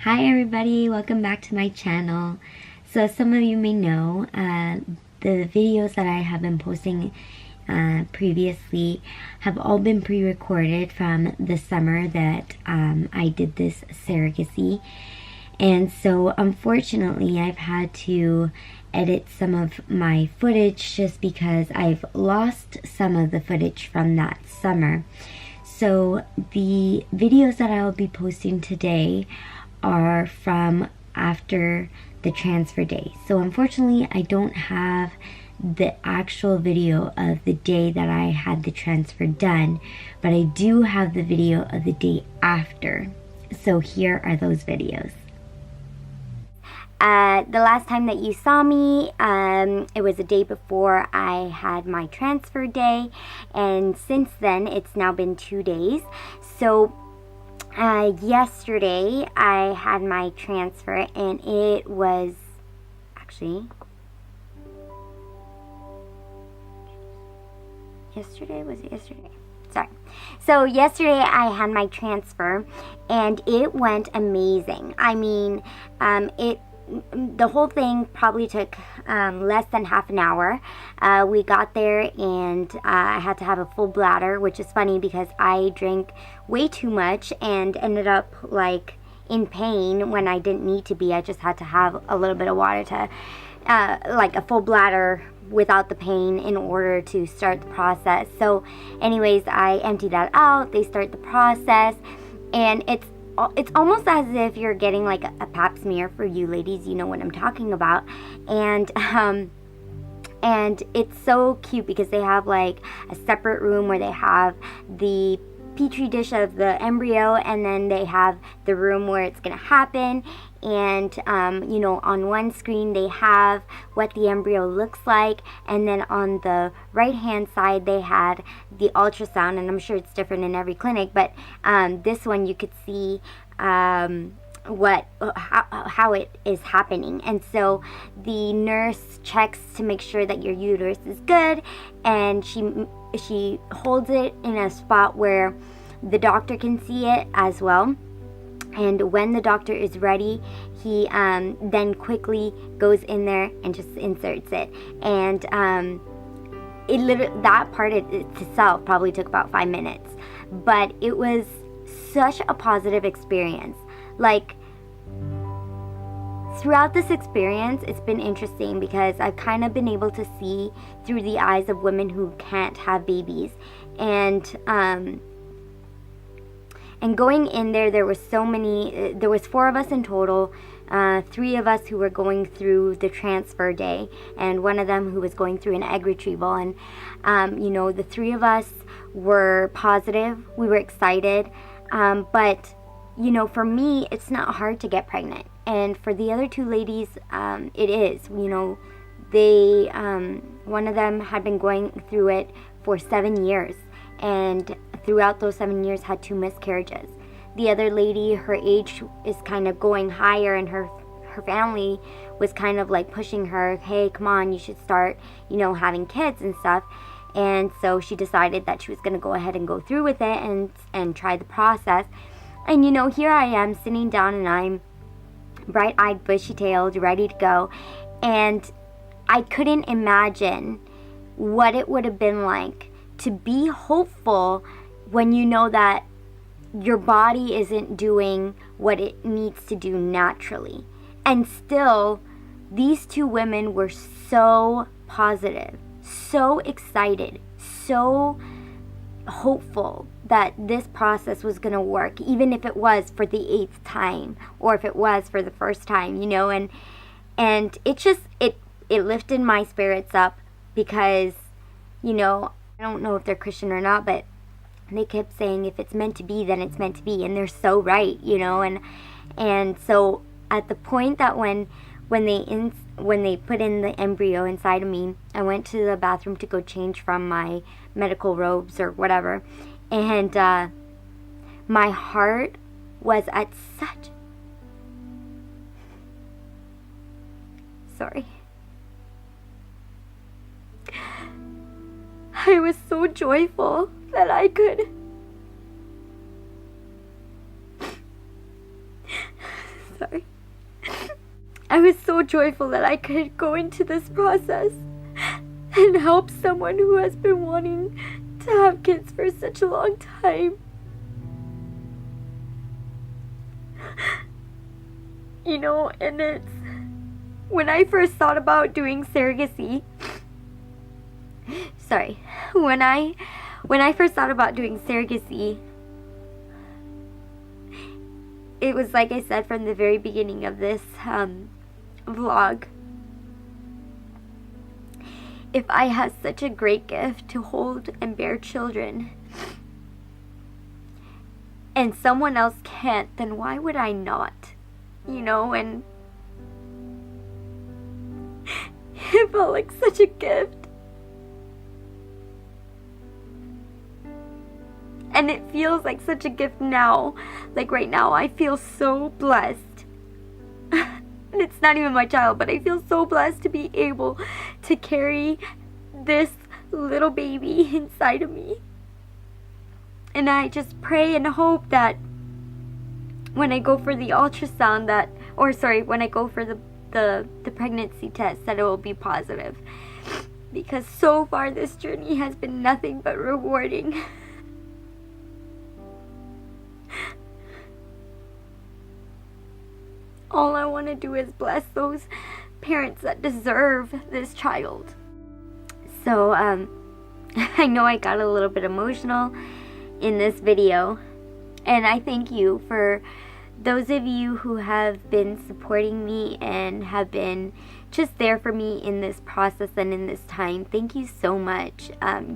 Hi everybody, welcome back to my channel. So as some of you may know, the videos that I have been posting previously have all been pre-recorded from the summer that I did this surrogacy. And so unfortunately I've had to edit some of my footage just because I've lost some of the footage from that summer. So the videos that I will be posting today are from after the transfer day. So unfortunately I don't have the actual video of the day that I had the transfer done, but I do have the video of the day after. So here are those videos. The last time that you saw me, it was the day before I had my transfer day, and since then it's now been 2 days. So yesterday I had my transfer, and it was actually yesterday? Sorry. So yesterday I had my transfer, and it went amazing. I mean, the whole thing probably took less than half an hour. We got there, and I had to have a full bladder, which is funny because I drank way too much and ended up like in pain when I didn't need to be. I just had to have a little bit of water to like a full bladder without the pain in order to start the process. So anyways, I empty that out, they start the process, and it's almost as if you're getting like a pap smear. For you ladies, you know what I'm talking about. And it's so cute because they have like a separate room where they have the petri dish of the embryo, and then they have the room where it's gonna happen. And you know, on one screen they have what the embryo looks like, and then on the right hand side they had the ultrasound, and I'm sure it's different in every clinic, but this one you could see how it is happening. And so the nurse checks to make sure that your uterus is good, and she holds it in a spot where the doctor can see it as well. And when the doctor is ready, he then quickly goes in there and just inserts it. And it literally, that part itself probably took about 5 minutes, but it was such a positive experience. Like, throughout this experience, it's been interesting because I've kind of been able to see through the eyes of women who can't have babies. And going in there was so many, there was 4 of us in total, 3 of us who were going through the transfer day, and one of them who was going through an egg retrieval. And you know, the 3 of us were positive, we were excited, but you know, for me, it's not hard to get pregnant, and for the other 2 ladies, it is. You know, they one of them had been going through it for 7 years, and throughout those 7 years had 2 miscarriages. The other lady, her age is kind of going higher, and her family was kind of like pushing her, hey, come on, you should start, you know, having kids and stuff. And so she decided that she was going to go ahead and go through with it and try the process. And you know, here I am sitting down, and I'm bright-eyed, bushy-tailed, ready to go. And I couldn't imagine what it would have been like to be hopeful when you know that your body isn't doing what it needs to do naturally. And still, these 2 women were so positive, so excited, so hopeful that this process was going to work, even if it was for the 8th time or if it was for the first time, you know. And it just it lifted my spirits up because, you know, I don't know if they're Christian or not, but they kept saying, if it's meant to be, then it's meant to be. And they're so right, you know. And so at the point that when they put in the embryo inside of me, I went to the bathroom to go change from my medical robes or whatever. And my heart was at such... Sorry. I was so joyful that I could Sorry. I was so joyful that I could go into this process and help someone who has been wanting to have kids for such a long time. You know, and it's when I first thought about doing surrogacy. Sorry. When I first thought about doing surrogacy, it was like I said from the very beginning of this vlog. If I had such a great gift to hold and bear children, and someone else can't, then why would I not? You know, and it felt like such a gift. And it feels like such a gift now. Like right now, I feel so blessed. And it's not even my child, but I feel so blessed to be able to carry this little baby inside of me. And I just pray and hope that when I go for the ultrasound when I go for the pregnancy test, that it will be positive. Because so far this journey has been nothing but rewarding. All I want to do is bless those parents that deserve this child. So, I know I got a little bit emotional in this video. And I thank you for those of you who have been supporting me and have been just there for me in this process and in this time. Thank you so much.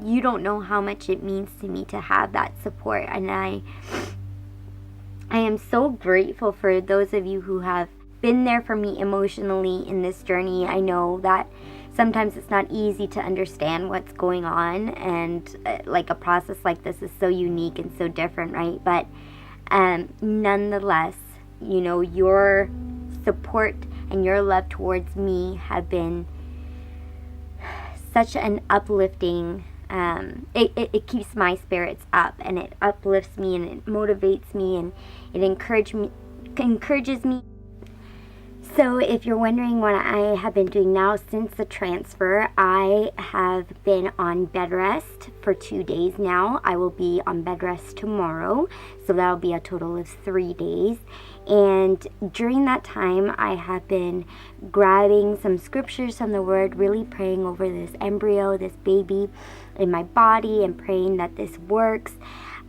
You don't know how much it means to me to have that support. And I am so grateful for those of you who have been there for me emotionally in this journey. I know that sometimes it's not easy to understand what's going on, and like a process like this is so unique and so different, right? But nonetheless, you know, your support and your love towards me have been such an uplifting, it keeps my spirits up, and it uplifts me, and it motivates me, and it encourages me. So if you're wondering what I have been doing now since the transfer, I have been on bed rest for 2 days now. I will be on bed rest tomorrow, so that'll be a total of 3 days. And during that time, I have been grabbing some scriptures from the Word, really praying over this embryo, this baby in my body, and praying that this works.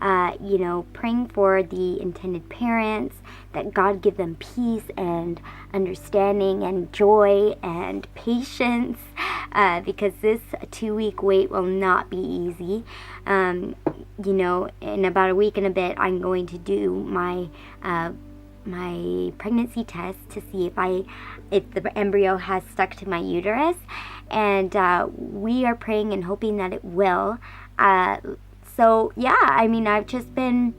You know, praying for the intended parents, that God give them peace and understanding and joy and patience, because this 2-week wait will not be easy. You know, in about a week and a bit, I'm going to do my pregnancy test to see if the embryo has stuck to my uterus, and we are praying and hoping that it will. So yeah, I mean, I've just been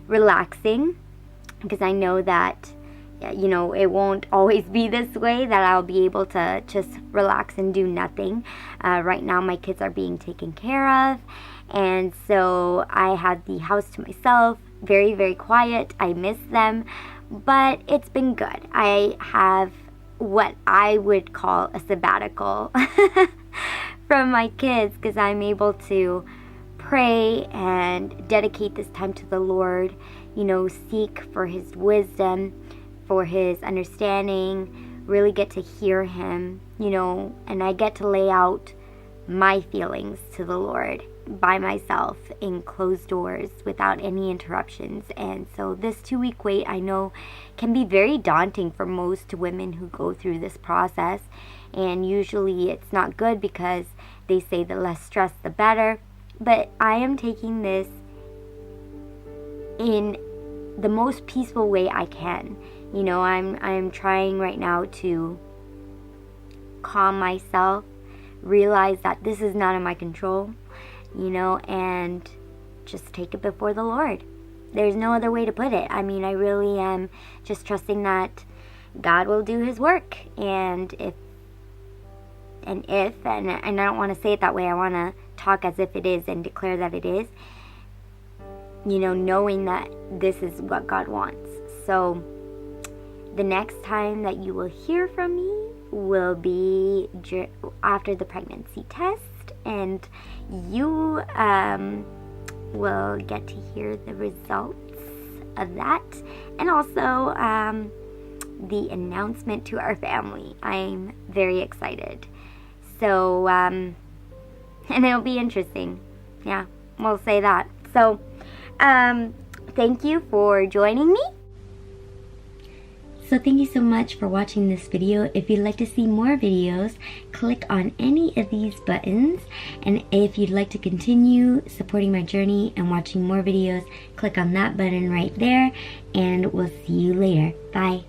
relaxing, because I know that, you know, it won't always be this way, that I'll be able to just relax and do nothing. Right now my kids are being taken care of, and so I had the house to myself, very, very quiet. I miss them, but it's been good. I have what I would call a sabbatical from my kids, because I'm able to pray and dedicate this time to the Lord, you know, seek for His wisdom, for His understanding, really get to hear Him, you know, and I get to lay out my feelings to the Lord by myself in closed doors without any interruptions. And so this 2-week wait, I know, can be very daunting for most women who go through this process, and usually it's not good, because they say the less stress the better. But I am taking this in the most peaceful way I can. You know, I'm trying right now to calm myself, realize that this is not in my control, you know, and just take it before the Lord. There's no other way to put it. I mean, I really am just trusting that God will do His work, and I don't want to say it that way, I want to talk as if it is and declare that it is, you know, knowing that this is what God wants. So The next time that you will hear from me will be after the pregnancy test, and you will get to hear the results of that, and also the announcement to our family. I'm very excited. So, and it'll be interesting. Yeah, we'll say that. So, thank you for joining me. So thank you so much for watching this video. If you'd like to see more videos, click on any of these buttons. And if you'd like to continue supporting my journey and watching more videos, click on that button right there. And we'll see you later. Bye.